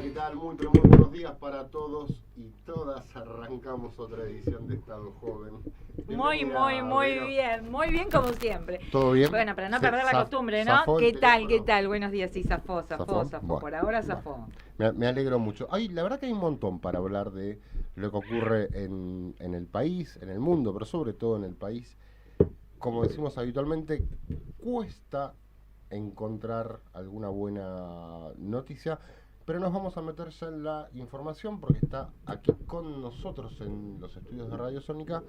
¿qué tal? Muy, pero muy buenos días para todos y todas. Arrancamos otra edición de Estado Joven. Muy bien como siempre. ¿Todo bien? Bueno, para no perder la costumbre, ¿no? ¿Zafó el ¿Qué tal? teléfono? ¿Qué tal? Buenos días, sí, zafó. Bueno, Por ahora zafó. Me alegro mucho. Ay, la verdad que hay un montón para hablar de lo que ocurre en el país, en el mundo, pero sobre todo en el país. Como decimos habitualmente, cuesta encontrar alguna buena noticia, pero nos vamos a meter ya en la información porque está aquí con nosotros en los estudios de Radio Sónica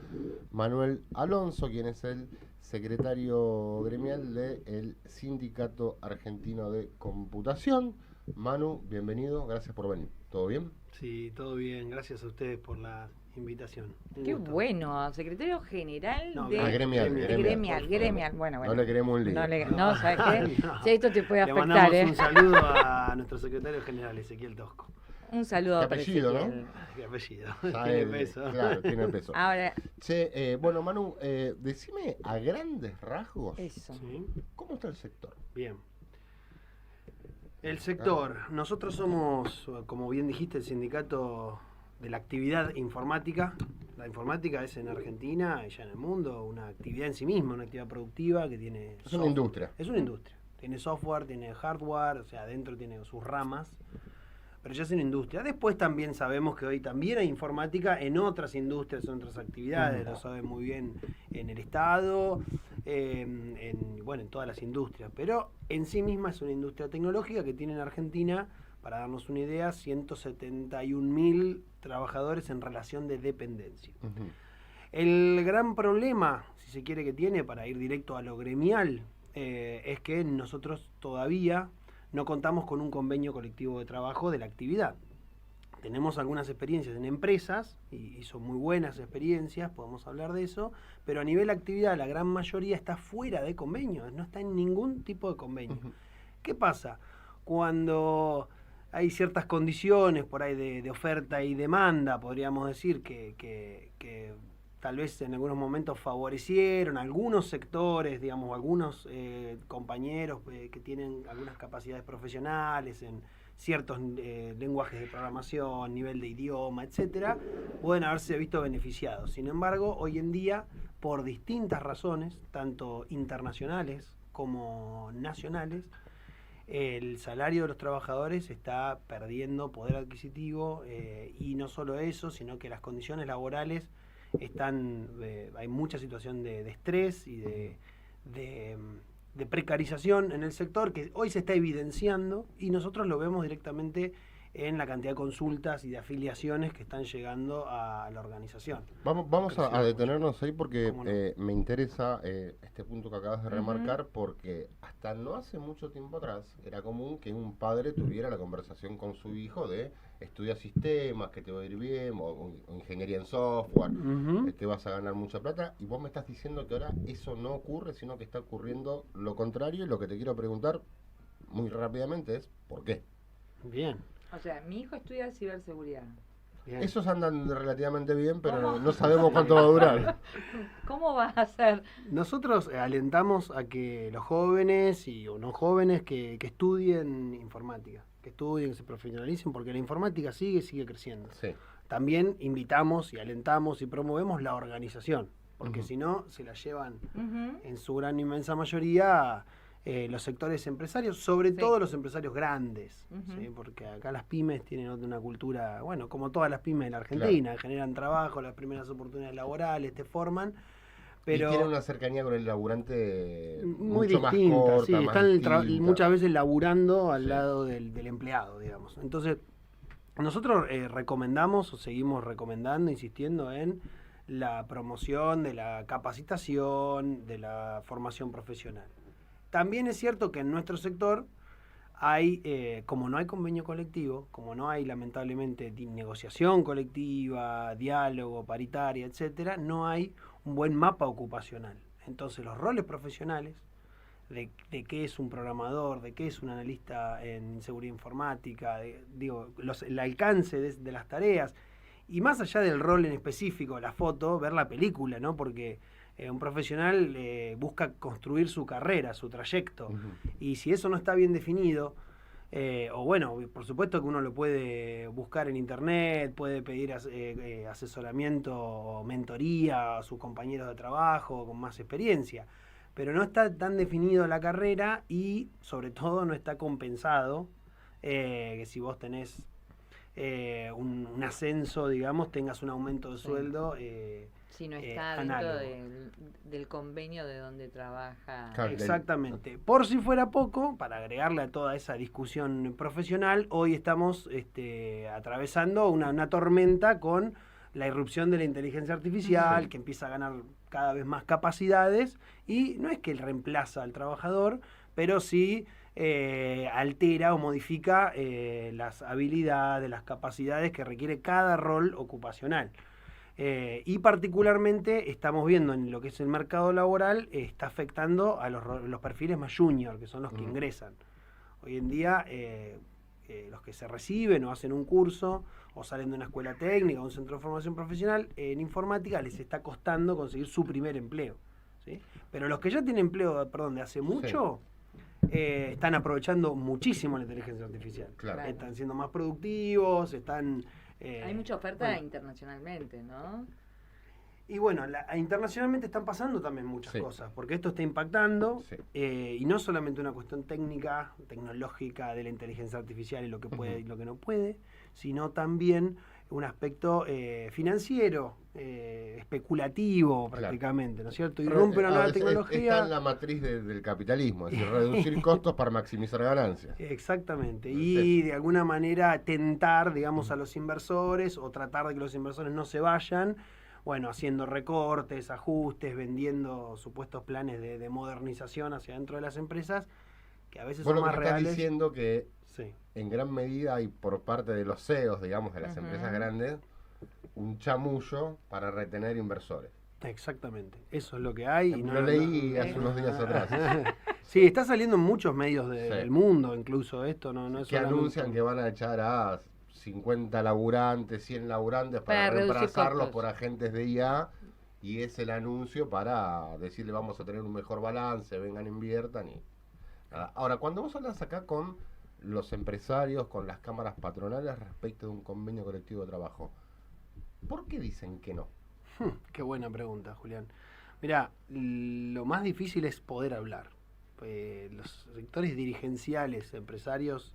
Manuel Alonso, quien es el secretario gremial del Sindicato Argentino de Computación. Manu, bienvenido, gracias por venir. ¿Todo bien? Sí, todo bien. Gracias a ustedes por la invitación. Qué bueno, secretario general de... Gremial. Bueno. No le queremos un lío. No, ¿sabes qué? No. Si esto te puede Le afectar, mandamos un saludo a nuestro secretario general, Ezequiel Tosco. Un saludo Qué para apellido, ¿no? Ezequiel. Qué apellido. Ya Tiene él, peso. Claro, tiene peso. Ahora, Che, bueno, Manu, decime a grandes rasgos, eso. Sí, ¿cómo está el sector? bien. El sector. Nosotros somos, como bien dijiste, el sindicato de la actividad informática. La informática es en Argentina y ya en el mundo una actividad en sí misma, una actividad productiva que tiene... Es una industria. Es una industria. Tiene software, tiene hardware, o sea, adentro tiene sus ramas, pero ya es una industria. Después también sabemos que hoy también hay informática en otras industrias, en otras actividades, lo saben muy bien en el Estado, en todas las industrias. Pero en sí misma es una industria tecnológica que tiene en Argentina, para darnos una idea, 171.000 trabajadores en relación de dependencia. Ujú. El gran problema, si se quiere, que tiene, para ir directo a lo gremial, es que nosotros todavía no contamos con un convenio colectivo de trabajo de la actividad. Tenemos algunas experiencias en empresas, y son muy buenas experiencias, podemos hablar de eso, pero a nivel actividad la gran mayoría está fuera de convenio, no está en ningún tipo de convenio. Ujú. ¿Qué pasa? Cuando hay ciertas condiciones por ahí de oferta y demanda, podríamos decir, que tal vez en algunos momentos favorecieron algunos sectores, digamos, algunos compañeros que tienen algunas capacidades profesionales en ciertos lenguajes de programación, nivel de idioma, etcétera, pueden haberse visto beneficiados. Sin embargo, hoy en día, por distintas razones, tanto internacionales como nacionales, el salario de los trabajadores está perdiendo poder adquisitivo, y no solo eso, sino que las condiciones laborales están, hay mucha situación de estrés y de precarización en el sector que hoy se está evidenciando, y nosotros lo vemos directamente en la cantidad de consultas y de afiliaciones que están llegando a la organización. Vamos a detenernos ahí porque ¿Cómo no? me interesa este punto que acabas de remarcar, porque hasta no hace mucho tiempo atrás era común que un padre tuviera la conversación con su hijo de estudia sistemas, que te va a ir bien, o ingeniería en software, que vas a ganar mucha plata, y vos me estás diciendo que ahora eso no ocurre, sino que está ocurriendo lo contrario, y lo que te quiero preguntar muy rápidamente es ¿por qué? Bien. O sea, mi hijo estudia ciberseguridad. Bien. Esos andan relativamente bien, pero ¿Cómo? no sabemos cuánto va a durar. ¿Cómo va a ser? Nosotros alentamos a que los jóvenes o no jóvenes que estudien informática, que estudien, que se profesionalicen, porque la informática sigue creciendo. Sí. También invitamos y alentamos y promovemos la organización, porque si no se la llevan en su gran inmensa mayoría los sectores empresarios, sobre todo los empresarios grandes, ¿sí? Porque acá las pymes tienen una cultura, bueno, como todas las pymes de la Argentina, generan trabajo, las primeras oportunidades laborales, te forman, pero y tienen una cercanía con el laburante muy mucho distinta, más corta, sí, más están distinta. muchas veces laburando al Sí. lado del empleado, digamos. Entonces, nosotros recomendamos o seguimos recomendando, insistiendo en la promoción de la capacitación, de la formación profesional. También es cierto que en nuestro sector hay, como no hay convenio colectivo, como no hay lamentablemente negociación colectiva, diálogo, paritaria, etcétera, no hay un buen mapa ocupacional. Entonces los roles profesionales de qué es un programador, de qué es un analista en seguridad informática, el alcance de las tareas, y más allá del rol en específico, la foto, ver la película, ¿no? Porque un profesional busca construir su carrera, su trayecto, y si eso no está bien definido, O bueno, por supuesto que uno lo puede buscar en internet, puede pedir asesoramiento o mentoría a sus compañeros de trabajo con más experiencia, pero no está tan definido la carrera y sobre todo no está compensado que si vos tenés un ascenso, digamos, tengas un aumento de sueldo. Si no está dentro del convenio de donde trabaja. Claro, Exactamente. Por si fuera poco, para agregarle a toda esa discusión profesional, hoy estamos atravesando una tormenta con la irrupción de la inteligencia artificial, que empieza a ganar cada vez más capacidades, y no es que reemplaza al trabajador, pero sí altera o modifica las habilidades, las capacidades que requiere cada rol ocupacional. Y particularmente estamos viendo en lo que es el mercado laboral, está afectando a los perfiles más junior, que son los que ingresan. Hoy en día, los que se reciben o hacen un curso o salen de una escuela técnica o un centro de formación profesional, en informática les está costando conseguir su primer empleo, ¿sí? Pero los que ya tienen empleo, de hace mucho, están aprovechando muchísimo la inteligencia artificial. Claro. Están siendo más productivos, están... Hay mucha oferta internacionalmente, ¿no? Y bueno, internacionalmente están pasando también muchas cosas, porque esto está impactando, y no solamente una cuestión técnica, tecnológica de la inteligencia artificial y lo que puede y lo que no puede, sino también un aspecto financiero, especulativo prácticamente, ¿no es cierto? Irrumpe una nueva tecnología. Está en la matriz del capitalismo, es decir, reducir costos para maximizar ganancias. Exactamente, y de alguna manera tentar, digamos, a los inversores o tratar de que los inversores no se vayan, bueno, haciendo recortes, ajustes, vendiendo supuestos planes de modernización hacia dentro de las empresas, que a veces son más reales. Estás diciendo que en gran medida hay por parte de los CEOs, digamos, de las empresas grandes, un chamullo para retener inversores. Exactamente, eso es lo que hay. Lo leí hace unos días atrás. Sí, está saliendo en muchos medios del mundo, incluso esto, no es que anuncian que van a echar a 50 laburantes, 100 laburantes para reemplazarlos por agentes de IA, y es el anuncio para decirle vamos a tener un mejor balance, vengan, inviertan y nada. Ahora, cuando vos hablas acá con los empresarios, con las cámaras patronales respecto de un convenio colectivo de trabajo, ¿por qué dicen que no? Qué buena pregunta, Julián. Mirá, lo más difícil es poder hablar. Los sectores dirigenciales, empresarios,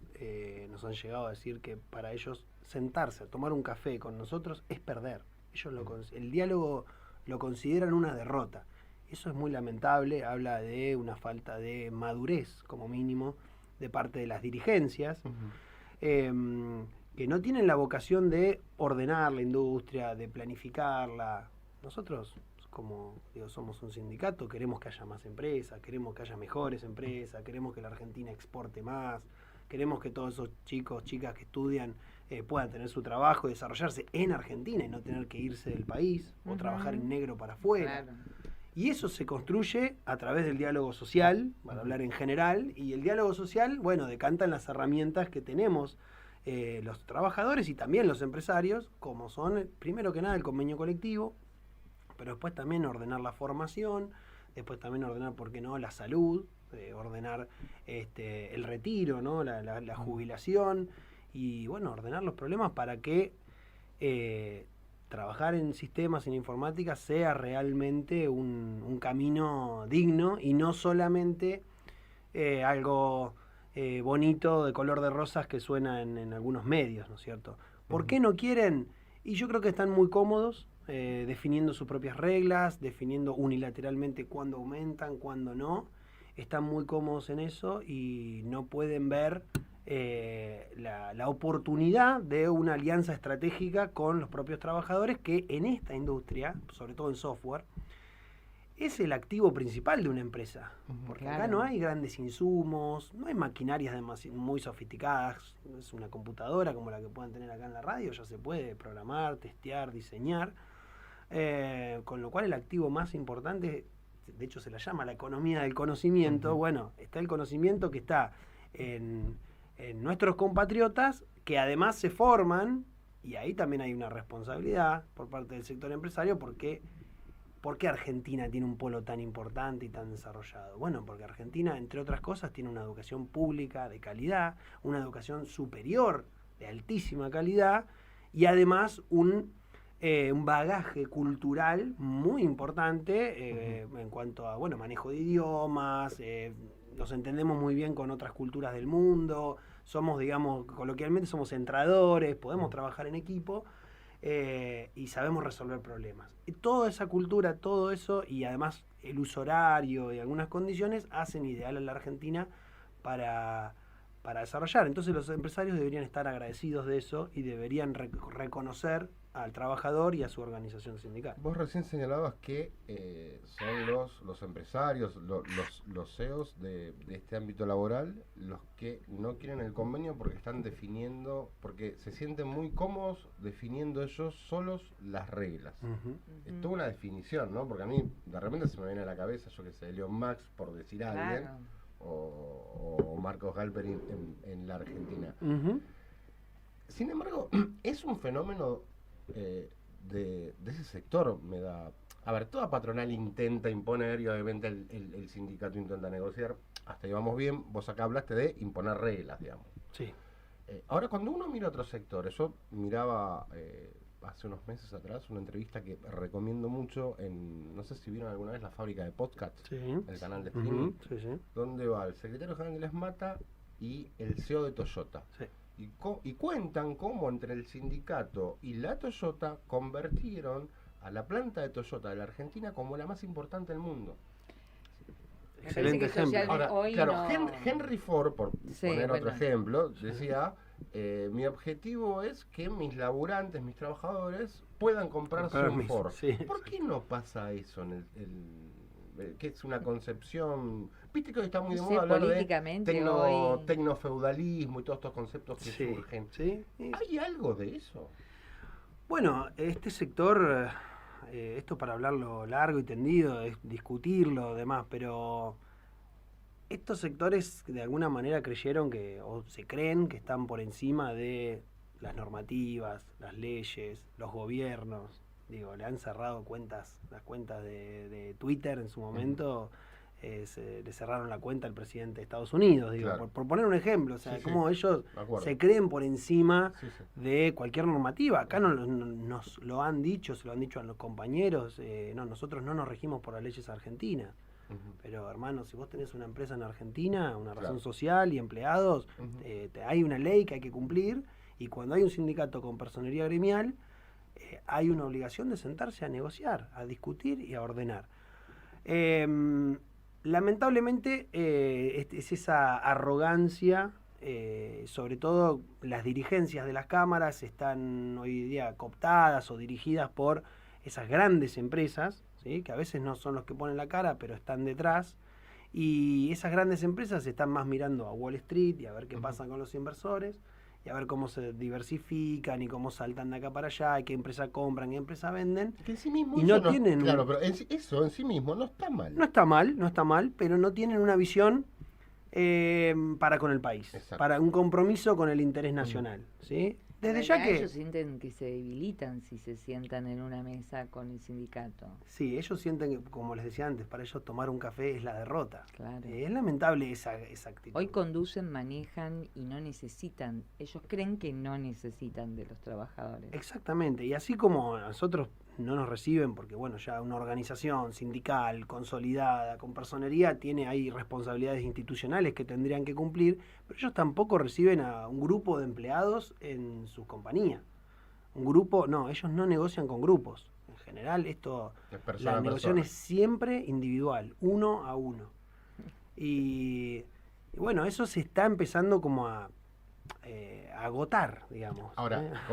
nos han llegado a decir que para ellos sentarse a tomar un café con nosotros es perder. Ellos el diálogo lo consideran una derrota. Eso es muy lamentable, habla de una falta de madurez, como mínimo, de parte de las dirigencias, que no tienen la vocación de ordenar la industria, de planificarla. Nosotros, como digo, somos un sindicato, queremos que haya más empresas, queremos que haya mejores empresas, queremos que la Argentina exporte más, queremos que todos esos chicos, chicas que estudian puedan tener su trabajo y desarrollarse en Argentina y no tener que irse del país o trabajar en negro para afuera. Claro. Y eso se construye a través del diálogo social, para hablar en general, y el diálogo social, bueno, decanta en las herramientas que tenemos los trabajadores y también los empresarios, como son, primero que nada, el convenio colectivo, pero después también ordenar la formación, después también ordenar, ¿por qué no?, la salud, ordenar el retiro, ¿no?, la jubilación, y bueno, ordenar los problemas para que trabajar en sistemas, en informática, sea realmente un camino digno y no solamente algo bonito de color de rosas que suena en algunos medios, ¿no es cierto? ¿Por qué no quieren? Y yo creo que están muy cómodos definiendo sus propias reglas, definiendo unilateralmente cuándo aumentan, cuándo no. Están muy cómodos en eso y no pueden ver la oportunidad de una alianza estratégica con los propios trabajadores, que en esta industria, sobre todo en software, es el activo principal de una empresa. Porque acá no hay grandes insumos, no hay maquinarias muy sofisticadas, es una computadora como la que puedan tener acá en la radio, ya se puede programar, testear, diseñar, con lo cual el activo más importante, de hecho se la llama la economía del conocimiento. Bueno, está el conocimiento que está en nuestros compatriotas, que además se forman, y ahí también hay una responsabilidad por parte del sector empresario, porque ¿por qué Argentina tiene un polo tan importante y tan desarrollado? Bueno, porque Argentina, entre otras cosas, tiene una educación pública de calidad, una educación superior de altísima calidad y además un bagaje cultural muy importante en cuanto a manejo de idiomas, nos entendemos muy bien con otras culturas del mundo, somos, digamos, coloquialmente somos centradores, podemos trabajar en equipo y sabemos resolver problemas. Y toda esa cultura, todo eso, y además el uso horario y algunas condiciones hacen ideal a la Argentina para desarrollar. Entonces los empresarios deberían estar agradecidos de eso y deberían reconocer al trabajador y a su organización sindical. Vos recién señalabas que son los empresarios, los CEOs de este ámbito laboral los que no quieren el convenio porque están definiendo, porque se sienten muy cómodos definiendo ellos solos las reglas. Es toda una definición, ¿no? Porque a mí de repente se me viene a la cabeza, yo que sé, Elon Musk, por decir a alguien, o Marcos Galperín en la Argentina. Sin embargo, es un fenómeno de ese sector, me da... A ver, toda patronal intenta imponer y obviamente el sindicato intenta negociar. Hasta ahí vamos bien. Vos acá hablaste de imponer reglas, digamos. Sí. Ahora, cuando uno mira otros sectores, yo miraba hace unos meses atrás una entrevista que recomiendo mucho no sé si vieron alguna vez La Fábrica de Podcasts, sí, el canal de streaming, sí, sí. donde va el secretario general de Les Mata y el CEO de Toyota. Sí. Y cuentan cómo entre el sindicato y la Toyota convirtieron a la planta de Toyota de la Argentina como la más importante del mundo. Excelente ejemplo. Ahora, claro, Henry Ford, por poner otro ejemplo, decía, mi objetivo es que mis laburantes, mis trabajadores, puedan comprarse un Ford. Sí. ¿Por qué no pasa eso en que es una concepción, viste que hoy está muy de moda hablar de tecnofeudalismo y todos estos conceptos que surgen? Sí. ¿Hay algo de eso? Bueno, este sector, esto para hablarlo largo y tendido, es discutirlo, demás, pero estos sectores de alguna manera creyeron o se creen que están por encima de las normativas, las leyes, los gobiernos. Digo, le han cerrado las cuentas de Twitter en su momento, le cerraron la cuenta al presidente de Estados Unidos, digo, claro. por poner un ejemplo, o sea, cómo ellos se creen por encima de cualquier normativa. Acá nos lo han dicho, se lo han dicho a los compañeros, nosotros no nos regimos por las leyes argentinas. Pero hermano, si vos tenés una empresa en Argentina, una razón social y empleados, hay una ley que hay que cumplir, y cuando hay un sindicato con personería gremial, hay una obligación de sentarse a negociar, a discutir y a ordenar. Lamentablemente es esa arrogancia, sobre todo las dirigencias de las cámaras están hoy día cooptadas o dirigidas por esas grandes empresas, ¿sí? Que a veces no son los que ponen la cara, pero están detrás, y esas grandes empresas están más mirando a Wall Street y a ver qué pasa con los inversores, y a ver cómo se diversifican y cómo saltan de acá para allá, y qué empresa compran, qué empresa venden. Que en sí mismo y no tienen... Claro, pero eso en sí mismo no está mal. No está mal, pero no tienen una visión para con el país. Exacto. Para un compromiso con el interés nacional, ¿sí? Desde ya que ellos sienten que se debilitan si se sientan en una mesa con el sindicato. Sí, ellos sienten que, como les decía antes, para ellos tomar un café es la derrota. Claro. Es lamentable esa actitud. Hoy conducen, manejan y no necesitan. Ellos creen que no necesitan de los trabajadores. Exactamente. Y así como a nosotros no nos reciben, porque bueno, ya una organización sindical consolidada, con personería, tiene ahí responsabilidades institucionales que tendrían que cumplir, pero ellos tampoco reciben a un grupo de empleados en sus compañías. Un grupo, no, ellos no negocian con grupos. En general, la negociación es siempre individual, uno a uno. Y bueno, eso se está empezando como a agotar, digamos. Ahora,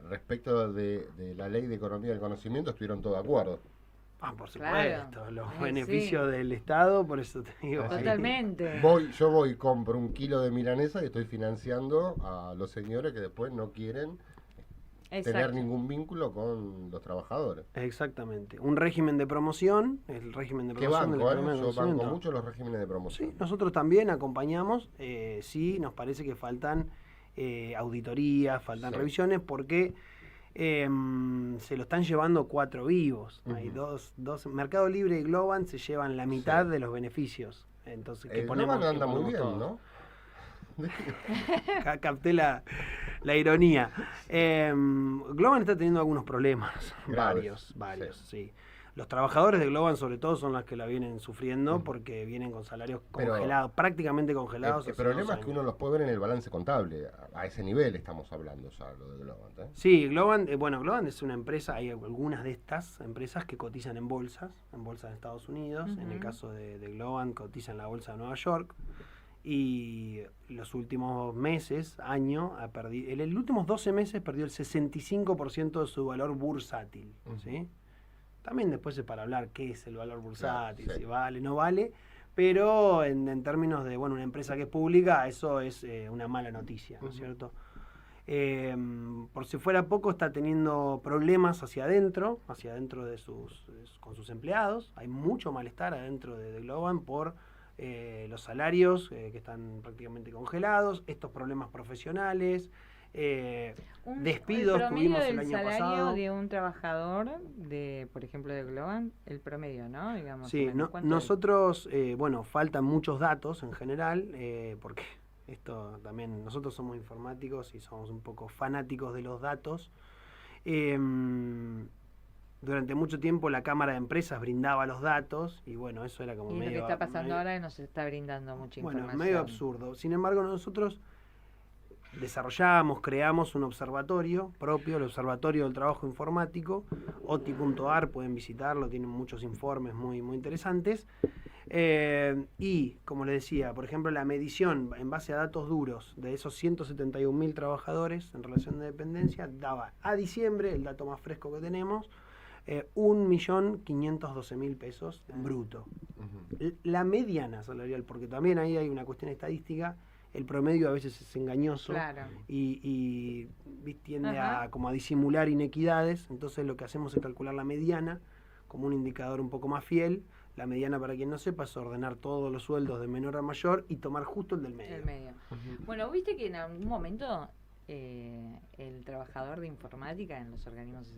respecto de la ley de economía del conocimiento, estuvieron todos de acuerdo. Por supuesto, claro. Los beneficios del Estado, por eso te digo. Totalmente. Yo voy, compro un kilo de milanesa y estoy financiando a los señores que después no quieren tener ningún vínculo con los trabajadores. Exactamente. Un régimen de promoción, el régimen de promoción. Yo banco mucho los regímenes de promoción. Sí, nosotros también acompañamos, sí, nos parece que faltan auditorías, faltan revisiones, porque se lo están llevando 4 vivos. Hay dos, Mercado Libre y Globant se llevan la mitad de los beneficios. Entonces, que Globant anda muy bien, todos. ¿no? Capté la ironía. Globant está teniendo algunos problemas, varios, sí. Los trabajadores de Globant sobre todo son los que la vienen sufriendo porque vienen con salarios congelados, prácticamente congelados. El problema es que uno los puede ver en el balance contable. A ese nivel estamos hablando ya, lo de Globant. Sí, Globant es una empresa, hay algunas de estas empresas que cotizan en bolsas de Estados Unidos. En el caso de Globant cotiza en la bolsa de Nueva York. Y los últimos meses, en los últimos 12 meses perdió el 65% de su valor bursátil. ¿Sí? También después es para hablar qué es el valor bursátil, claro, sí, si vale, no vale, pero en términos de una empresa que es pública, eso es una mala noticia, ¿no es cierto? Por si fuera poco, está teniendo problemas hacia adentro con sus empleados. Hay mucho malestar adentro de Globant por los salarios que están prácticamente congelados, estos problemas profesionales. Despidos tuvimos el año pasado. ¿El salario de un trabajador, por ejemplo, de Globant, el promedio, ¿no? Digamos, sí, nosotros, faltan muchos datos en general, porque esto también, nosotros somos informáticos y somos un poco fanáticos de los datos. Durante mucho tiempo la Cámara de Empresas brindaba los datos y eso era como medio... Y lo que está pasando ahora es que nos está brindando mucha información. Medio absurdo. Sin embargo, nosotros creamos un observatorio propio, el Observatorio del Trabajo Informático, oti.ar, pueden visitarlo, tienen muchos informes muy, muy interesantes. Y, como les decía, por ejemplo, la medición en base a datos duros de esos 171.000 trabajadores en relación de dependencia daba a diciembre, el dato más fresco que tenemos, 1.512.000 pesos bruto. La mediana salarial, porque también ahí hay una cuestión estadística, el promedio a veces es engañoso, claro, y tiende a disimular inequidades. Entonces lo que hacemos es calcular la mediana como un indicador un poco más fiel. La mediana, para quien no sepa, es ordenar todos los sueldos de menor a mayor y tomar justo el del medio. Bueno, viste que en algún momento el trabajador de informática en los organismos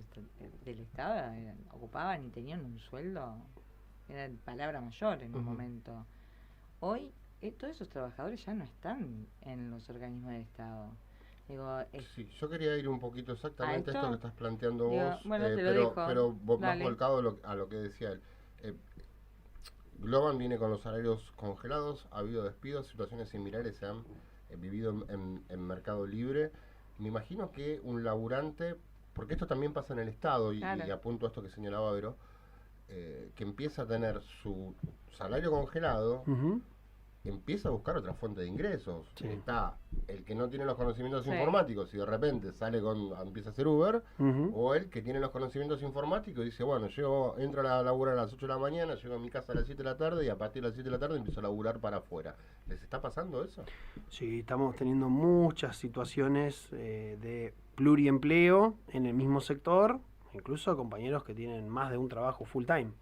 del Estado ocupaban y tenían un sueldo, era palabra mayor en un momento. Hoy todos esos trabajadores ya no están en los organismos del Estado. Sí, yo quería ir un poquito exactamente a esto que estás planteando vos, pero más volcado a lo que decía él. Globant viene con los salarios congelados, ha habido despidos, situaciones similares se han vivido en Mercado Libre. Me imagino que un laburante, porque esto también pasa en el Estado, y apunto a esto que señalaba Vero, que empieza a tener su salario congelado, empieza a buscar otra fuente de ingresos. Sí. Está el que no tiene los conocimientos informáticos y de repente empieza a hacer Uber, o el que tiene los conocimientos informáticos y dice, entro a laburar a las 8 de la mañana, llego a mi casa a las 7 de la tarde y a partir de las 7 de la tarde empiezo a laburar para afuera. ¿Les está pasando eso? Sí, estamos teniendo muchas situaciones de pluriempleo en el mismo sector, incluso compañeros que tienen más de un trabajo full time.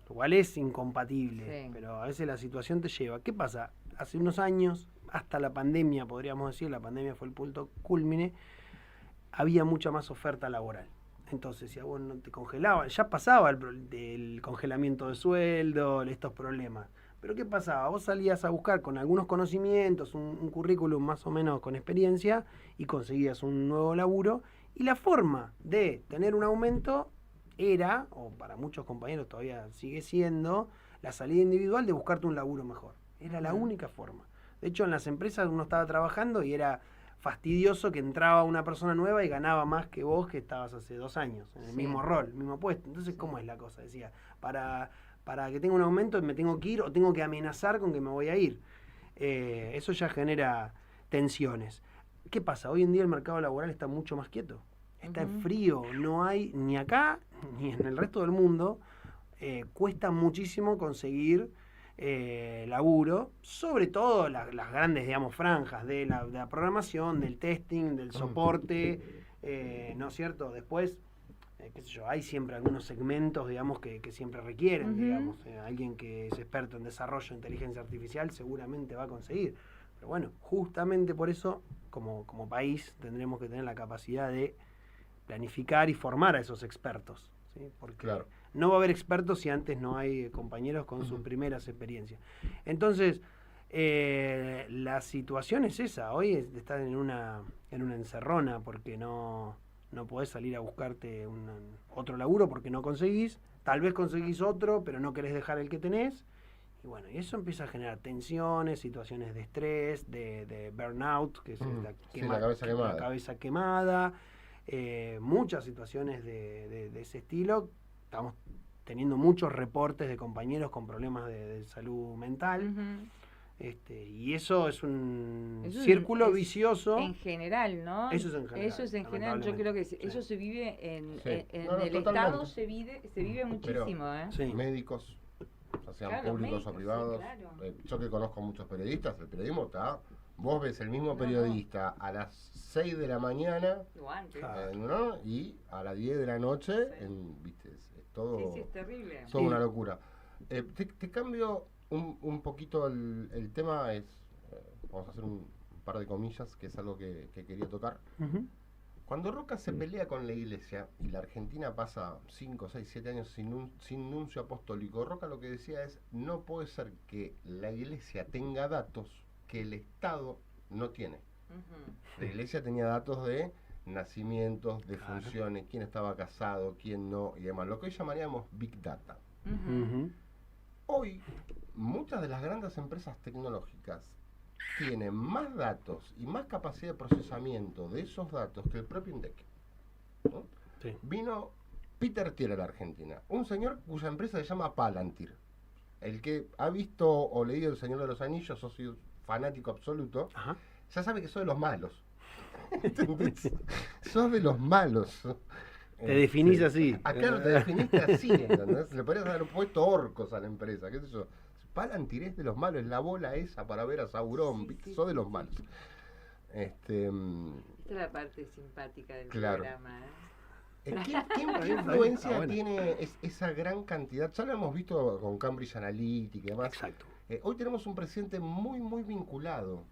Lo cual es incompatible, pero a veces la situación te lleva. ¿Qué pasa? Hace unos años, hasta la pandemia, podríamos decir, la pandemia fue el punto culmine, había mucha más oferta laboral. Entonces, si a vos no te congelaban, ya pasaba el congelamiento de sueldo, estos problemas. Pero ¿qué pasaba? Vos salías a buscar con algunos conocimientos, un currículum más o menos con experiencia, y conseguías un nuevo laburo, y la forma de tener un aumento era, o para muchos compañeros todavía sigue siendo, la salida individual de buscarte un laburo mejor. Era la única forma. De hecho, en las empresas uno estaba trabajando y era fastidioso que entraba una persona nueva y ganaba más que vos que estabas hace 2 años, en el mismo rol, el mismo puesto. Entonces, ¿cómo es la cosa? Decía, para que tenga un aumento me tengo que ir o tengo que amenazar con que me voy a ir. Eso ya genera tensiones. ¿Qué pasa? Hoy en día el mercado laboral está mucho más quieto. Está frío, no hay ni acá ni en el resto del mundo. Cuesta muchísimo conseguir laburo, sobre todo las grandes, franjas de la programación, del testing, del soporte, ¿no es cierto? Después, hay siempre algunos segmentos, que siempre requieren, alguien que es experto en desarrollo de inteligencia artificial seguramente va a conseguir. Pero justamente por eso, como país, tendremos que tener la capacidad de planificar y formar a esos expertos, ¿sí? Porque Claro. no va a haber expertos si antes no hay compañeros con sus primeras experiencias. Entonces, la situación es esa. Hoy estás en una encerrona porque no podés salir a buscarte otro laburo porque no conseguís. Tal vez conseguís otro, pero no querés dejar el que tenés. Y bueno, y eso empieza a generar tensiones, situaciones de estrés, de burnout, que es la cabeza quemada, muchas situaciones de ese estilo. Estamos teniendo muchos reportes de compañeros con problemas de salud mental. Y eso es un círculo vicioso. En general, ¿no? Eso es en general. Eso es en general. Yo creo que eso se vive en el totalmente. Estado, se vive muchísimo. Pero, médicos, o sean públicos o privados. Sí, claro. Yo que conozco muchos periodistas, el periodismo está. Vos ves el mismo periodista a las 6 de la mañana ¿no? Y a las 10 de la noche, ¿viste? Es todo, es terrible. Toda una locura. Te cambio un poquito el tema, vamos a hacer un par de comillas, que es algo que quería tocar. Cuando Roca se pelea con la iglesia y la Argentina pasa 5, 6, 7 años sin nuncio apostólico, Roca lo que decía es: no puede ser que la iglesia tenga datos que el Estado no tiene. La iglesia tenía datos de nacimientos, de funciones, quién estaba casado, quién no, y demás, lo que hoy llamaríamos Big Data. Hoy, muchas de las grandes empresas tecnológicas tienen más datos y más capacidad de procesamiento de esos datos que el propio INDEC, ¿no? Sí. Vino Peter Thiel a la Argentina, un señor cuya empresa se llama Palantir. El que ha visto o leído El Señor de los Anillos, o soy fanático absoluto, ya sabe que soy de los malos. ¿Entendés? Sos de los malos. Te definís así. Acá te definiste así, ¿entendés? Le podrías haber puesto orcos a la empresa, qué sé yo. Palantir es de los malos, es la bola esa para ver a Sauron, ¿viste? Sos de los malos. Esta es la parte simpática del programa, ¿Qué influencia tiene esa gran cantidad? Ya lo hemos visto con Cambridge Analytica y demás. Exacto. Hoy tenemos un presidente muy, muy vinculado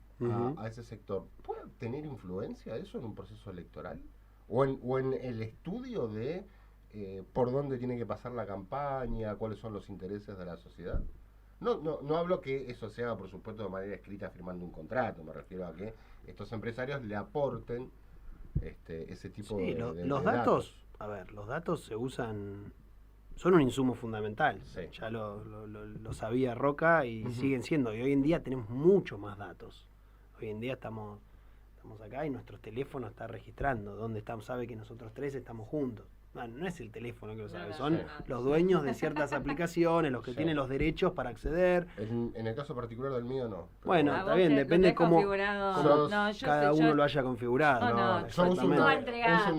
a ese sector. ¿Puede tener influencia eso en un proceso electoral? ¿O en el estudio de por dónde tiene que pasar la campaña, cuáles son los intereses de la sociedad? No hablo que eso se haga, por supuesto, de manera escrita firmando un contrato. Me refiero a que estos empresarios le aporten ese tipo de los datos. A ver, los datos se usan, son un insumo fundamental. Sí. Ya lo sabía Roca y siguen siendo. Y hoy en día tenemos mucho más datos. Hoy en día estamos acá y nuestro teléfono está registrando dónde estamos, sabe que nosotros tres estamos juntos. No es el teléfono que lo sabe, son los dueños de ciertas aplicaciones, los que tienen los derechos para acceder. En el caso particular del mío, no. Bueno, está bien, depende cómo cada uno lo haya configurado. Yo uso un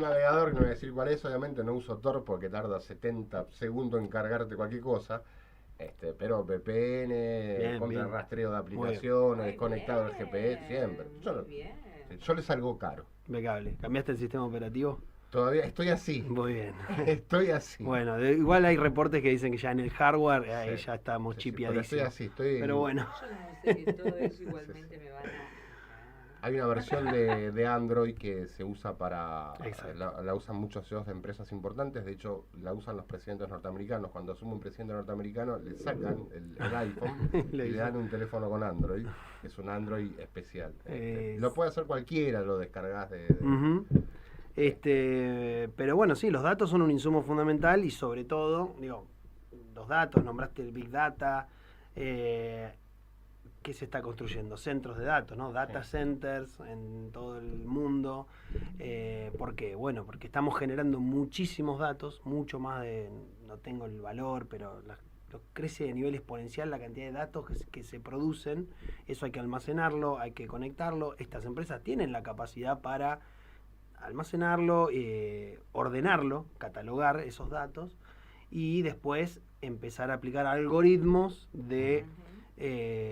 navegador, que no voy a decir cuál es, obviamente, no uso Tor porque tarda 70 segundos en cargarte cualquier cosa. Pero VPN, contra el rastreo de aplicaciones, desconectado del GPS, siempre. Yo le salgo caro. Impecable. ¿Cambiaste el sistema operativo? Todavía estoy así. Muy bien. Estoy así. Bueno, igual hay reportes que dicen que ya en el hardware ahí ya estamos chipiadísimos. Pero bueno. Yo no sé que todo eso igualmente me van a... Hay una versión de Android que se usa para... La usan muchos CEOs de empresas importantes. De hecho, la usan los presidentes norteamericanos. Cuando asume un presidente norteamericano, le sacan el iPhone y le dan un teléfono con Android. Es un Android especial. Lo puede hacer cualquiera, lo descargas pero bueno, sí, los datos son un insumo fundamental y sobre todo, los datos, nombraste el Big Data, ¿qué se está construyendo? Centros de datos, ¿no? Data centers en todo el mundo. ¿Por qué? Bueno, porque estamos generando muchísimos datos, mucho más no tengo el valor, pero crece de nivel exponencial la cantidad de datos que se producen. Eso hay que almacenarlo, hay que conectarlo. Estas empresas tienen la capacidad para almacenarlo, ordenarlo, catalogar esos datos y después empezar a aplicar algoritmos de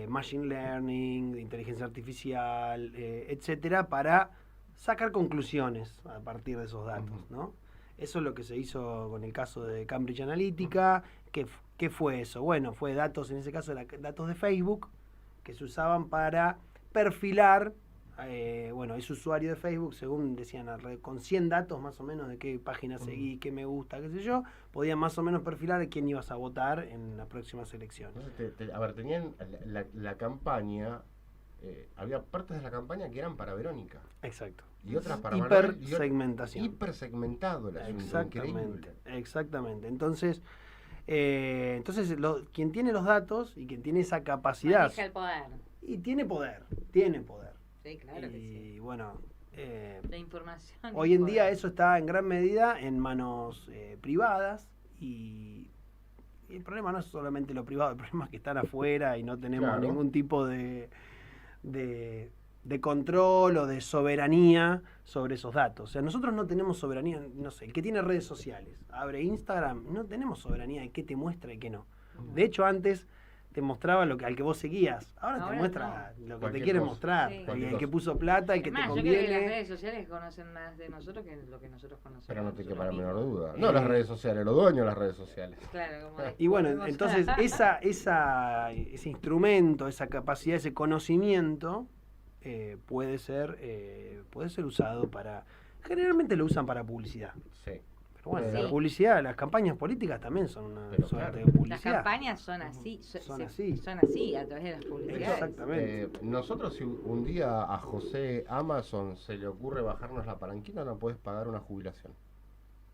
machine learning, de inteligencia artificial, etcétera, para sacar conclusiones a partir de esos datos, ¿no? Eso es lo que se hizo con el caso de Cambridge Analytica. ¿Qué fue eso? Bueno, fue datos, en ese caso datos de Facebook, que se usaban para perfilar bueno, es usuario de Facebook, según decían, con 100 datos más o menos de qué página seguí, qué me gusta, qué sé yo, podían más o menos perfilar a quién ibas a votar en las próximas elecciones. Entonces, a ver, tenían la campaña, había partes de la campaña que eran para Verónica. Exacto. Y otras para Hiper Manuel. segmentación. Hiper segmentado el asunto. Exactamente. Increíble. Exactamente. Entonces, quien tiene los datos y quien tiene esa capacidad. Maneja el poder. Y tiene poder. Tiene poder. Sí, claro que sí. Y bueno. La información. Hoy en día eso está en gran medida en manos privadas y el problema no es solamente lo privado, el problema es que están afuera y no tenemos ningún tipo de control o de soberanía sobre esos datos. O sea, nosotros no tenemos soberanía, no sé, el que tiene redes sociales, abre Instagram, no tenemos soberanía de qué te muestra y qué no. De hecho, antes te mostraba al que vos seguías. Ahora te muestra lo que cualquier te quiere cosa. mostrar. Sí. El que puso plata, el que te Yo creo conviene. que las redes sociales conocen más de nosotros que lo que nosotros conocemos. Pero no te quepa la nosotros menor mismos. duda. No las redes sociales, los dueños de las redes sociales. Claro, como Y bueno, podemos- entonces ese instrumento, esa capacidad, ese conocimiento puede ser usado para... Generalmente lo usan para publicidad. Sí. Pero bueno, Sí. la publicidad, las campañas políticas también son una Pero suerte claro. de Las publicidad. campañas son así, Son así. son así a través de las publicidades. Exactamente. Nosotros si un día a José Amazon se le ocurre bajarnos la palanquita, no puedes pagar una jubilación.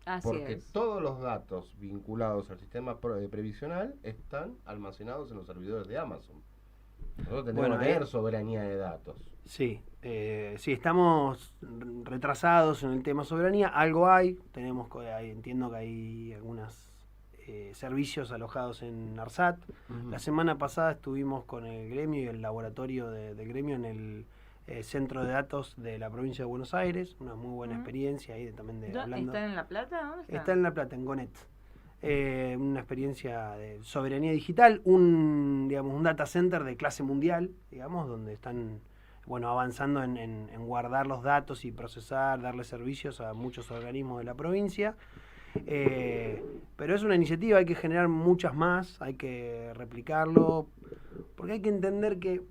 Así Porque es. todos los datos vinculados al sistema previsional están almacenados en los servidores de Amazon. Nosotros tenemos Bueno, que tener soberanía de datos. Sí, sí, estamos retrasados en el tema soberanía. Algo hay, entiendo que hay algunos servicios alojados en ARSAT. La semana pasada estuvimos con el gremio y el laboratorio del gremio en el centro de datos de la provincia de Buenos Aires. Una muy buena experiencia ahí también hablando. ¿Está en La Plata? ¿Dónde está? Está en La Plata, en Gonet. Una experiencia de soberanía digital, un data center de clase mundial, digamos, donde están avanzando en guardar los datos y procesar, darle servicios a muchos organismos de la provincia. Pero es una iniciativa, hay que generar muchas más, hay que replicarlo, porque hay que entender que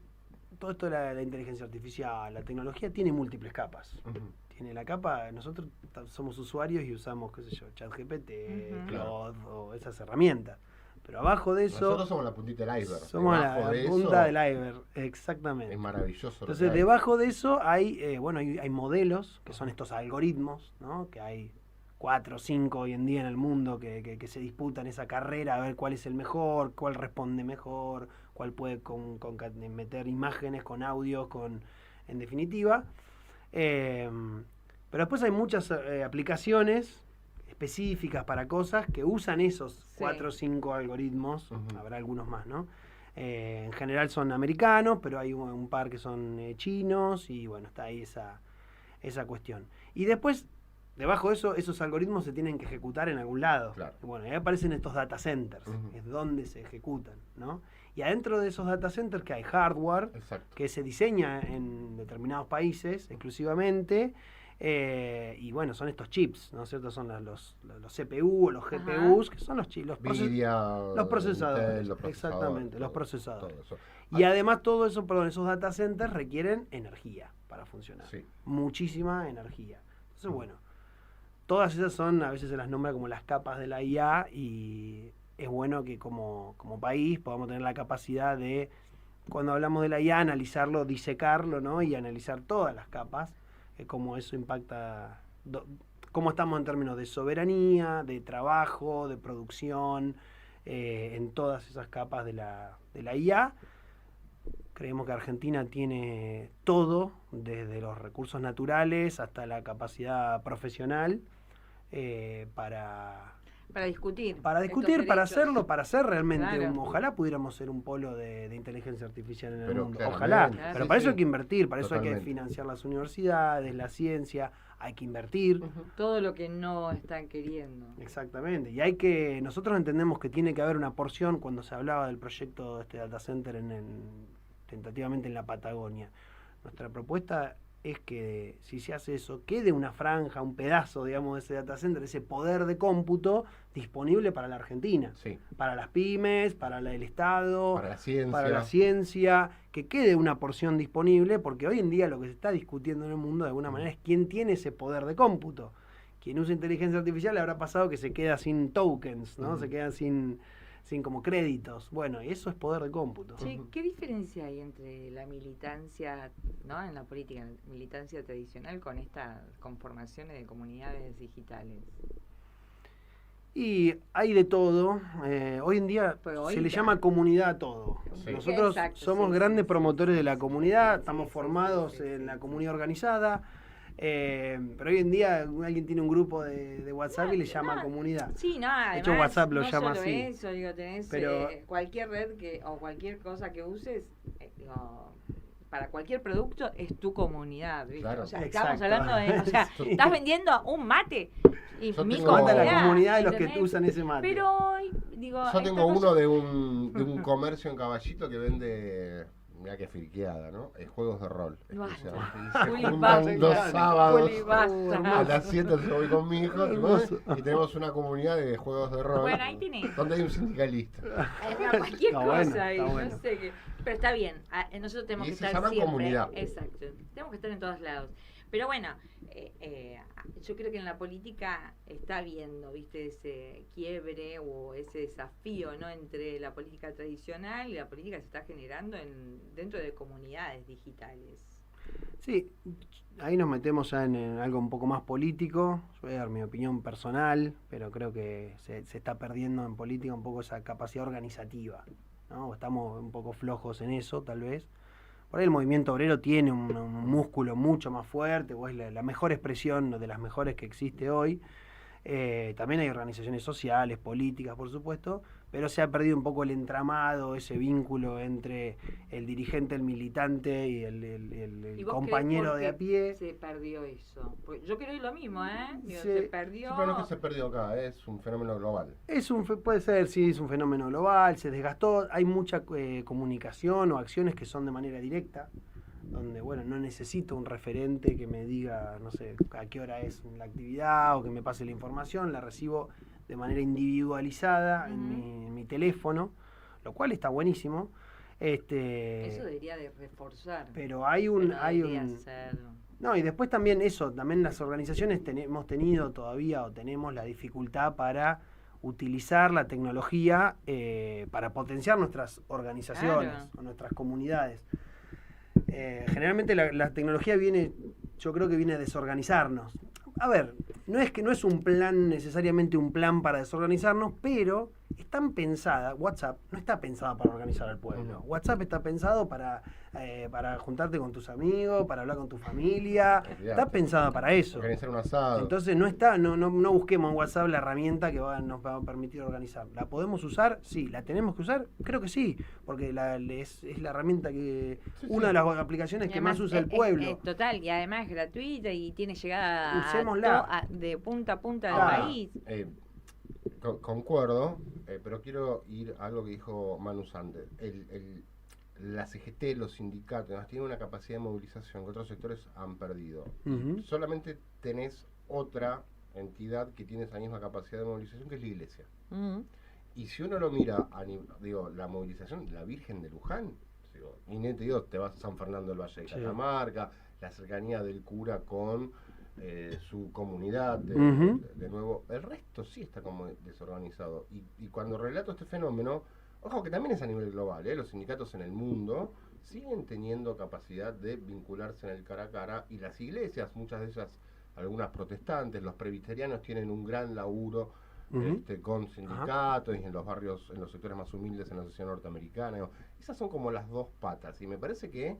todo esto de la inteligencia artificial, la tecnología, tiene múltiples capas. Tiene la capa, nosotros somos usuarios y usamos, qué sé yo, ChatGPT, Claude o esas herramientas. Pero abajo de eso... Nosotros somos la puntita del iceberg. Somos Debajo la de punta eso, del iceberg, exactamente. Es maravilloso. Entonces, debajo de eso hay modelos, que son estos algoritmos, ¿no? Que hay 4 o 5 hoy en día en el mundo que se disputan esa carrera a ver cuál es el mejor, cuál responde mejor, cuál puede meter imágenes con audio, en definitiva. Pero después hay muchas aplicaciones específicas para cosas que usan esos 4 o 5 algoritmos, habrá algunos más, ¿no? En general son americanos, pero hay un par que son chinos y bueno, está ahí esa cuestión. Y después, debajo de eso, esos algoritmos se tienen que ejecutar en algún lado. Claro. Y bueno, ahí aparecen estos data centers, es donde se ejecutan, ¿no? Y adentro de esos data centers que hay hardware, que se diseña en determinados países exclusivamente, y bueno, son estos chips, ¿no es cierto? Son los CPU o los GPUs, que son los procesadores. Exactamente, los procesadores. Y además esos data centers requieren energía para funcionar. Sí. Muchísima energía. Entonces, bueno, todas esas son, a veces se las nombra como las capas de la IA y es bueno que como país podamos tener la capacidad de, cuando hablamos de la IA, analizarlo, disecarlo, ¿no? Y analizar todas las capas, cómo eso impacta, cómo estamos en términos de soberanía, de trabajo, de producción, en todas esas capas de la IA. Creemos que Argentina tiene todo, desde los recursos naturales hasta la capacidad profesional, para discutir. Para hacerlo, para ser realmente, ojalá pudiéramos ser un polo de inteligencia artificial en el mundo. Ojalá. Claro. Pero para eso hay que invertir, para eso hay Totalmente. que financiar las universidades, la ciencia, hay que invertir. Todo lo que no están queriendo. Exactamente. Y nosotros entendemos que tiene que haber una porción, cuando se hablaba del proyecto de este data center tentativamente en la Patagonia. Nuestra propuesta es que si se hace eso, quede una franja, un pedazo, digamos, de ese data center, ese poder de cómputo disponible para la Argentina, Sí. para las pymes, para el Estado, Para la ciencia. que quede una porción disponible, porque hoy en día lo que se está discutiendo en el mundo de alguna manera es quién tiene ese poder de cómputo. Quien usa inteligencia artificial le habrá pasado que se queda sin tokens, ¿no? Se queda sin como créditos. Bueno, y eso es poder de cómputo. Che, ¿qué diferencia hay entre la militancia, ¿no? En la política, militancia tradicional con estas conformaciones de comunidades digitales? Y hay de todo. Hoy en día Pero hoy se le ya- llama comunidad a todo. Sí. Nosotros Exacto, somos sí, grandes sí, promotores sí, de la sí, comunidad, sí, estamos sí, formados sí, sí, en sí, la sí. comunidad organizada, pero hoy en día alguien tiene un grupo de WhatsApp y le llama No, comunidad. Sí, no, además, hecho, WhatsApp lo no llama solo así. eso, digo, tenés Pero- cualquier red o cualquier cosa que uses, digo, para cualquier producto es tu comunidad, ¿viste? Claro. O sea, Exacto. estamos hablando de, o sea, Sí. estás vendiendo un mate y Yo mi tengo- Mata comunidad, la comunidad de los que ¿entendés? usan ese mate. Pero hoy, digo, Yo esta tengo cosa- uno de un comercio en Caballito que vende, mira qué friqueada, ¿no? Juegos de rol. Basta. especialmente. Y Juli, se juntan basta. los sábados Juli, basta. a las 7 yo voy con mi hijo Hermoso. y tenemos una comunidad de juegos de rol Bueno, ahí tenés. donde hay un sindicalista. Cualquier Está cosa bueno, ahí, está no bueno. sé qué. Pero está bien, nosotros tenemos Y que se estar llama siempre. comunidad. Exacto, tenemos que estar en todos lados. Pero bueno, yo creo que en la política está habiendo, viste, ese quiebre o ese desafío, ¿no? Entre la política tradicional y la política que se está generando dentro de comunidades digitales. Sí, ahí nos metemos ya en algo un poco más político. Yo voy a dar mi opinión personal, pero creo que se está perdiendo en política un poco esa capacidad organizativa, ¿no? Estamos un poco flojos en eso, tal vez. Por ahí el movimiento obrero tiene un músculo mucho más fuerte, o es la mejor expresión de las mejores que existe hoy. También hay organizaciones sociales, políticas, por supuesto, pero se ha perdido un poco el entramado, ese vínculo entre el dirigente, el militante y el ¿Y vos compañero creés de a por pie. qué se perdió eso? Porque yo creo lo mismo, ¿eh? Digo, Sí. se perdió. Sí, pero no es que se perdió acá, es un fenómeno global. Puede ser, sí, es un fenómeno global, se desgastó, hay mucha comunicación o acciones que son de manera directa, donde, bueno, no necesito un referente que me diga, no sé, a qué hora es la actividad o que me pase la información, la recibo de manera individualizada en mi teléfono, lo cual está buenísimo. Eso debería de reforzar. Pero hay Pero un... debería ser- No, y después también eso, también las organizaciones hemos tenido todavía o tenemos la dificultad para utilizar la tecnología para potenciar nuestras organizaciones Claro. o nuestras comunidades. Generalmente la tecnología yo creo que viene a desorganizarnos. A ver, no es un plan, necesariamente un plan para desorganizarnos, pero están pensadas, WhatsApp no está pensada para organizar al pueblo. WhatsApp está pensado para juntarte con tus amigos, para hablar con tu familia, Olvidate. está pensada para eso. Organizar un asado. Entonces no busquemos en WhatsApp la herramienta que nos va a permitir organizar. ¿La podemos usar? Sí. ¿La tenemos que usar? Creo que sí, porque es la herramienta que Sí, una sí. de las aplicaciones Y que además más usa el es- pueblo. es total, y además es gratuita y tiene llegada Usémosla. de punta a punta del Ahora, país. Concuerdo, pero quiero ir a algo que dijo Manu Sander. La CGT, los sindicatos, además, tienen una capacidad de movilización que otros sectores han perdido. Ujú. Solamente tenés otra entidad que tiene esa misma capacidad de movilización, que es la iglesia. Ujú. Y si uno lo mira, la movilización, la Virgen de Luján, y no te digo, te vas a San Fernando del Valle de Sí. Catamarca, la cercanía del cura con su comunidad, Ujú. de nuevo, el resto sí está como desorganizado. Y cuando relato este fenómeno, ojo que también es a nivel global, los sindicatos en el mundo siguen teniendo capacidad de vincularse en el cara a cara, y las iglesias, muchas de ellas, algunas protestantes, los presbiterianos tienen un gran laburo Ujú. con sindicatos y en los barrios, en los sectores más humildes en la sociedad norteamericana. Esas son como las dos patas, y me parece que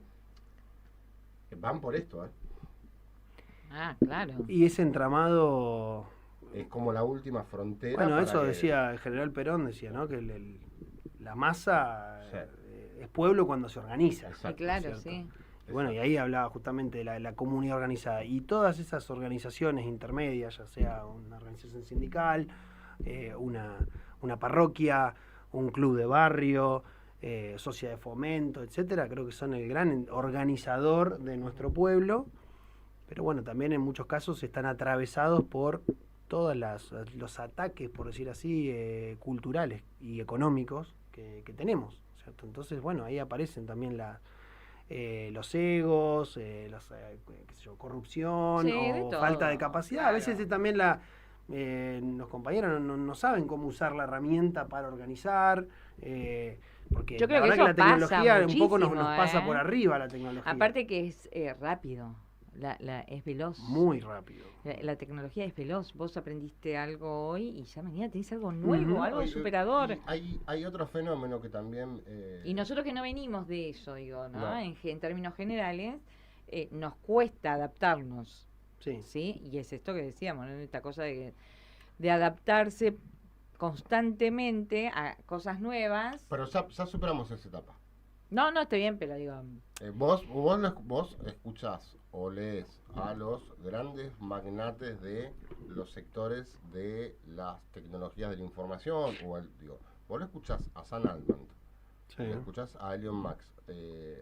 van por esto, Ah, claro. Y ese entramado, es como la última frontera. bueno, para eso que- decía el general Perón, decía, ¿no? Que la masa Sí. es pueblo cuando se organiza. Exacto, Sí, claro, ¿cierto? sí. Y bueno, y ahí hablaba justamente de la comunidad organizada. Y todas esas organizaciones intermedias, ya sea una organización sindical, una parroquia, un club de barrio, sociedad de fomento, etcétera, creo que son el gran organizador de nuestro pueblo. pero bueno, también en muchos casos están atravesados por todos los ataques, por decir así, culturales y económicos que tenemos, ¿cierto? Entonces, bueno, ahí aparecen también los egos, qué sé yo, corrupción Sí, de o todo, falta de capacidad. claro. A veces también los compañeros no saben cómo usar la herramienta para organizar, porque Yo la creo que verdad eso que la tecnología pasa un poco nos muchísimo, pasa por arriba la tecnología. Aparte que es rápido, es veloz. Muy rápido. La tecnología es veloz. Vos aprendiste algo hoy y ya mañana tenés algo nuevo, Ujú. algo superador. Y hay otro fenómeno que también... Y nosotros que no venimos de eso, digo, ¿no? No. En términos generales, nos cuesta adaptarnos, Sí. ¿sí? Y es esto que decíamos, ¿no? Esta cosa de adaptarse constantemente a cosas nuevas. Pero ya superamos esa etapa. No, está bien, pero digo, Vos escuchás o lees a los grandes magnates de los sectores de las tecnologías de la información, vos lo escuchás a Sam Altman, Sí. lo escuchás a Elon Musk,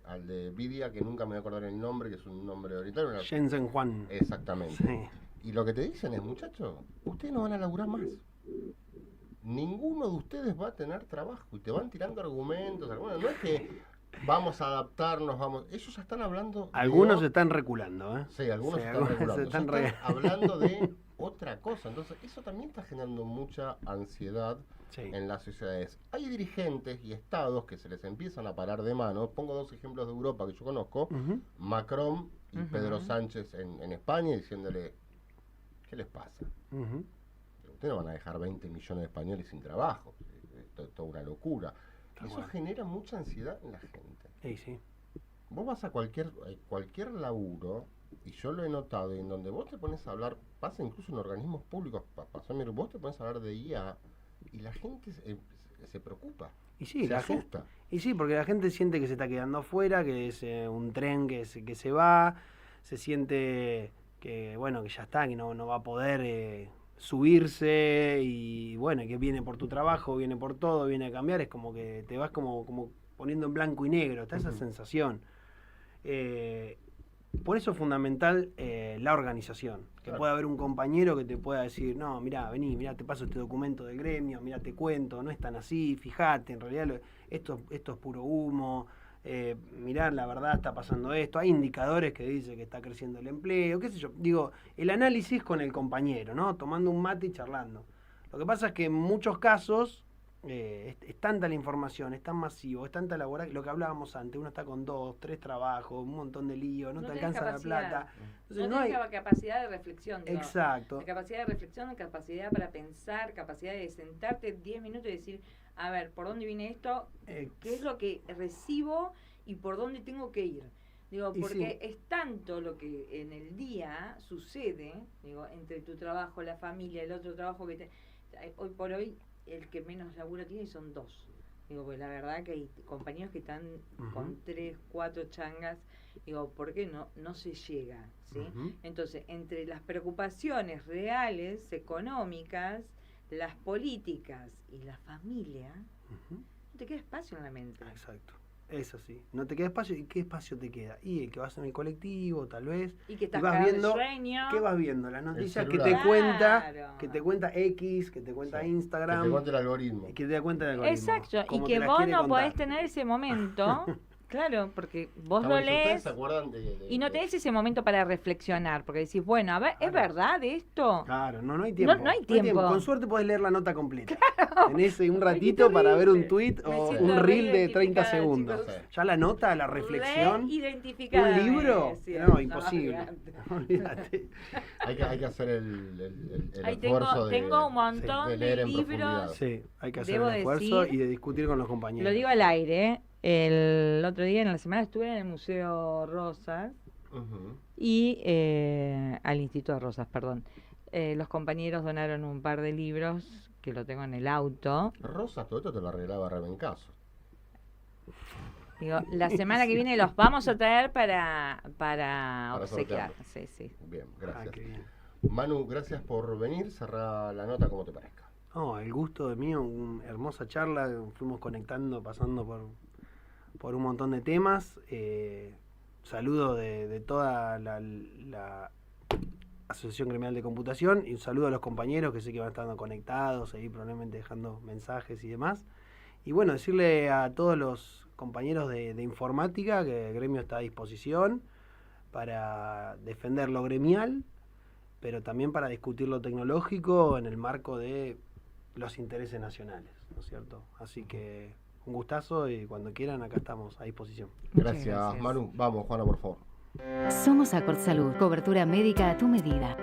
al de Nvidia, que nunca me voy a acordar el nombre, que es un nombre oriental. Jensen Juan. Exactamente. Sí. Y lo que te dicen es, muchachos, ustedes no van a laburar más. Ninguno de ustedes va a tener trabajo. Y te van tirando argumentos. No es que vamos a adaptarnos, ellos ya están hablando... Algunos se están reculando, ¿eh? Sí, algunos Sí, están algunos regulando. se están Ya están hablando de otra cosa. Entonces, eso también está generando mucha ansiedad Sí. en las sociedades. Hay dirigentes y estados que se les empiezan a parar de mano. Pongo dos ejemplos de Europa que yo conozco. Ujú. Macron y Ujú. Pedro Sánchez en España, diciéndole, ¿qué les pasa? Ujú. Ustedes no van a dejar 20 millones de españoles sin trabajo. Esto es toda una locura. Tal Eso cual. genera mucha ansiedad en la gente. Sí. Vos vas a cualquier laburo, y yo lo he notado, y en donde vos te pones a hablar, pasa incluso en organismos públicos, vos te pones a hablar de IA, y la gente se preocupa, Y sí, se asusta. Y sí, porque la gente siente que se está quedando afuera, que es un tren que se va, se siente que, bueno, que ya está, que no va a poder subirse y, bueno, que viene por tu trabajo, viene por todo, viene a cambiar, es como que te vas como poniendo en blanco y negro, está esa Ujú. sensación. Por eso es fundamental la organización, que Claro. pueda haber un compañero que te pueda decir, no, mirá, vení, mirá, te paso este documento del gremio, mirá, te cuento, no es tan así, fíjate, en realidad esto es puro humo, mirá, la verdad está pasando esto, hay indicadores que dicen que está creciendo el empleo, qué sé yo, digo, el análisis con el compañero, ¿no? Tomando un mate y charlando. Lo que pasa es que en muchos casos es tanta la información, es tan masivo, es tanta labor, lo que hablábamos antes, uno está con 2, 3 trabajos, un montón de líos, no te tenés alcanza la capacidad. plata. No Entonces, tenés capacidad de reflexión. Digo. Exacto. La capacidad de reflexión, capacidad para pensar, capacidad de sentarte 10 minutos y decir, a ver, ¿por dónde viene esto? ¿Qué es lo que recibo y por dónde tengo que ir? Digo, Y porque sí. es tanto lo que en el día sucede, digo, entre tu trabajo, la familia, el otro trabajo que hoy por hoy el que menos laburo tiene son 2. Digo, pues la verdad que hay compañeros que están con 3, 4 changas. Digo, ¿por qué no se llega? ¿Sí? Ujú. Entonces, entre las preocupaciones reales, económicas, las políticas y la familia, Ujú. no te queda espacio en la mente. Exacto. Es así. No te queda espacio. ¿Y qué espacio te queda? Y el que vas en el colectivo, tal vez. Y que estás vas cagado de viendo- sueño. ¿Qué vas viendo? Las noticias que te celular. cuenta, Claro. que te cuenta X, que te cuenta Sí. Instagram, Que te cuente el algoritmo. que te da cuenta del algoritmo. Exacto, y como que te las vos quiere no contar. podés tener ese momento, claro, porque vos Está lo bueno, ¿ustedes lees se acuerdan y no tenés ese momento para reflexionar, porque decís, bueno, a ver, ¿es Claro. verdad esto? Claro, no hay tiempo. No hay tiempo. Con suerte podés leer la nota completa. Tenés un Ay, qué ratito para ver un terrible. tweet Me o siento un re reel de 30 identificada, segundos. chicos. Ya la nota, la reflexión. Identificada. ¿Un libro? No, imposible. Olvídate. Hay que hacer el Ahí esfuerzo tengo un montón de leer de en profundidad. libros. Sí, hay que hacer Debo el esfuerzo decir- y de discutir con los compañeros. Lo digo al aire, ¿eh? El otro día en la semana estuve en el Museo Rosas Ujú. y al Instituto Rosas, perdón. Los compañeros donaron un par de libros que lo tengo en el auto. Rosas, todo esto te lo arreglaba Rebencaso. Digo, la semana que viene los vamos a traer para obsequiar. sortearlo. Sí, sí. Bien, Ah, gracias. qué bien. Manu, gracias por venir. Cerrá la nota como te parezca. No, el gusto de mí, una hermosa charla, fuimos conectando, pasando por un montón de temas. Saludo de toda Asociación Gremial de Computación, y un saludo a los compañeros que sé que van estando conectados, ahí probablemente dejando mensajes y demás. Y bueno, decirle a todos los compañeros de informática que el gremio está a disposición para defender lo gremial, pero también para discutir lo tecnológico en el marco de los intereses nacionales, ¿no es cierto? Así que un gustazo y cuando quieran acá estamos a disposición. Muchas Gracias, gracias. Manu. Vamos, Juana, por favor. Somos Accord Salud, cobertura médica a tu medida.